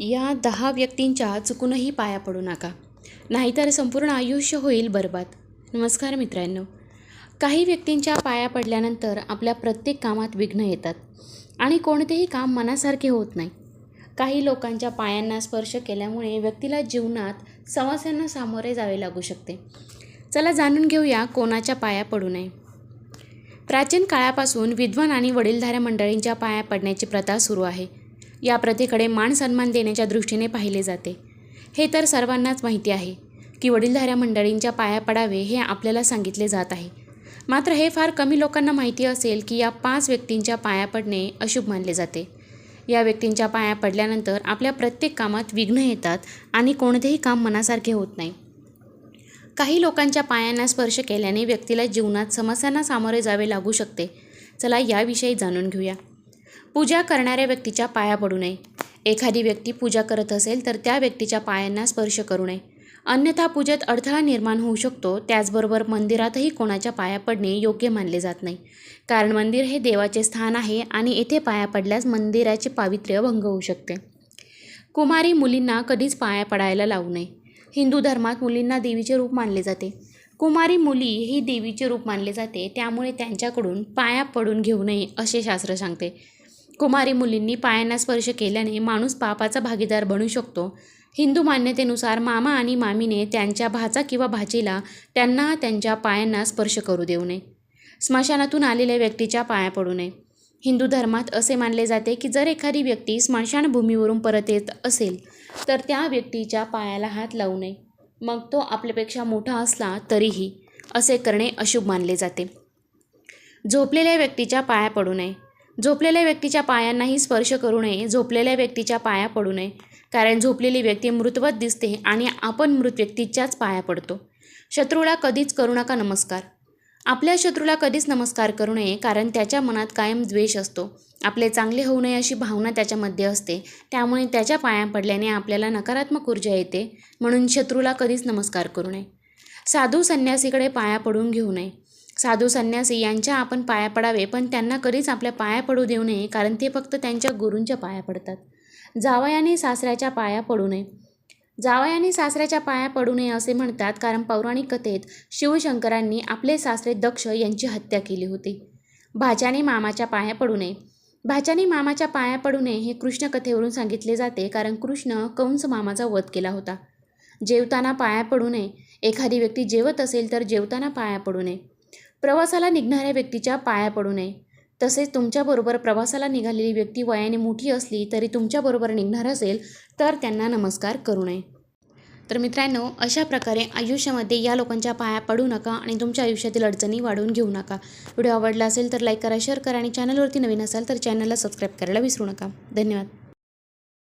या 10 व्यक्तींच्या चुकूनही पाया पडू नका, नाहीतर संपूर्ण आयुष्य होईल बरबाद. नमस्कार मित्रांनो. काही व्यक्तींच्या पाया पडल्यानंतर आपल्या प्रत्येक कामात विघ्न येतात आणि कोणतेही काम मनासारखे होत नाही. काही लोकांच्या पायांना स्पर्श केल्यामुळे व्यक्तीला जीवनात समस्यांना सामोरे जावे लागू शकते. चला जाणून घेऊया कोणाच्या पाया पडू नये. प्राचीन काळापासून विद्वान आणि वडीलधाऱ्या मंडळींच्या पाया पडण्याची प्रथा सुरू आहे. या प्रथेकडे मान सन्मान देण्याच्या दृष्टीने पाहिले जाते. हे तर सर्वांनाच माहिती आहे की वडीलधाऱ्या मंडळींच्या पाया पडावे हे आपल्याला सांगितले जात आहे. मात्र हे फार कमी लोकांना माहिती असेल की या 5 व्यक्तींच्या पाया पडणे अशुभ मानले जाते. या व्यक्तींच्या पाया पडल्यानंतर आपल्या प्रत्येक कामात विघ्न येतात आणि कोणतेही काम मनासारखे होत नाही. काही लोकांच्या पायांना स्पर्श केल्याने व्यक्तीला जीवनात समस्यांना सामोरे जावे लागू शकते. चला याविषयी जाणून घेऊया. पूजा करणाऱ्या व्यक्तीच्या पाया पडू नये. एखादी व्यक्ती पूजा करत असेल तर त्या व्यक्तीच्या पायांना स्पर्श करू नये, अन्यथा पूजेत अडथळा निर्माण होऊ शकतो. त्याचबरोबर मंदिरातही कोणाच्या पाया पडणे योग्य मानले जात नाही, कारण मंदिर हे देवाचे स्थान आहे आणि येथे पाया पडल्यास मंदिराचे पावित्र्य भंग होऊ शकते. कुमारी मुलींना कधीच पाया पडायला लावू नये. हिंदू धर्मात मुलींना देवीचे रूप मानले जाते. कुमारी मुली ही देवीचे रूप मानले जाते, त्यामुळे त्यांच्याकडून पाया पडून घेऊ नये असे शास्त्र सांगते. कुमारी मुलींनी पायांना स्पर्श केल्याने माणूस पापाचा भागीदार बनू शकतो. हिंदू मान्यतेनुसार मामा आणि मामीने त्यांच्या भाचा किंवा भाचीला त्यांना त्यांच्या पायांना स्पर्श करू देऊ नये. स्मशानातून आलेल्या व्यक्तीच्या पाया पडू नये. हिंदू धर्मात असे मानले जाते की जर एखादी व्यक्ती स्मशानभूमीवरून परत येत असेल तर त्या व्यक्तीच्या पायाला हात लावू नये, मग तो आपल्यापेक्षा मोठा असला तरीही. असे करणे अशुभ मानले जाते. झोपलेल्या व्यक्तीच्या पाया पडू नये. झोपलेल्या व्यक्तीच्या पायांनाही स्पर्श करू नये. झोपलेल्या व्यक्तीच्या पाया पडू नये, कारण झोपलेली व्यक्ती मृतवत दिसते आणि आपण मृत व्यक्तीच्याच पाया पडतो. शत्रूला कधीच करू नका नमस्कार. आपल्या शत्रूला कधीच नमस्कार करू नये, कारण त्याच्या मनात कायम द्वेष असतो. आपले चांगले होऊ नये अशी भावना त्याच्यामध्ये असते. त्यामुळे त्याच्या पाया पडल्याने आपल्याला नकारात्मक ऊर्जा येते. म्हणून शत्रूला कधीच नमस्कार करू नये. साधू संन्यासीकडे पाया पडून घेऊ नये. साधू संन्यासी यांच्या आपण पाया पडावे, पण त्यांना कधीच आपल्या पाया पडू देऊ नये, कारण ते फक्त त्यांच्या गुरूंच्या पाया पडतात. जावयाने सासऱ्याच्या पाया पडू नये. जावयाने सासऱ्याच्या पाया पडू नये असे म्हणतात, कारण पौराणिक कथेत शिवशंकरांनी आपले सासरे दक्ष यांची हत्या केली होती. भाच्याने मामाच्या पाया पडू नये. भाच्याने मामाच्या पाया पडू नये हे कृष्ण कथेवरून सांगितले जाते, कारण कृष्ण कंस मामाचा वध केला होता. जेवताना पाया पडू नये. एखादी व्यक्ती जेवत असेल तर जेवताना पाया पडू नये. प्रवासाला निघणाऱ्या व्यक्तीच्या पाया पडू नये. तसेच तुमच्याबरोबर प्रवासाला निघालेली व्यक्ती वयाने मोठी असली तरी तुमच्याबरोबर निघणार असेल तर त्यांना नमस्कार करू नये. तर मित्रांनो, अशा प्रकारे आयुष्यामध्ये या लोकांच्या पाया पडू नका आणि तुमच्या आयुष्यातील अडचणी वाढवून घेऊ नका. व्हिडिओ आवडला असेल तर लाईक करा, शेअर करा आणि चॅनलवरती नवीन असाल तर चॅनलला सबस्क्राईब करायला विसरू नका. धन्यवाद.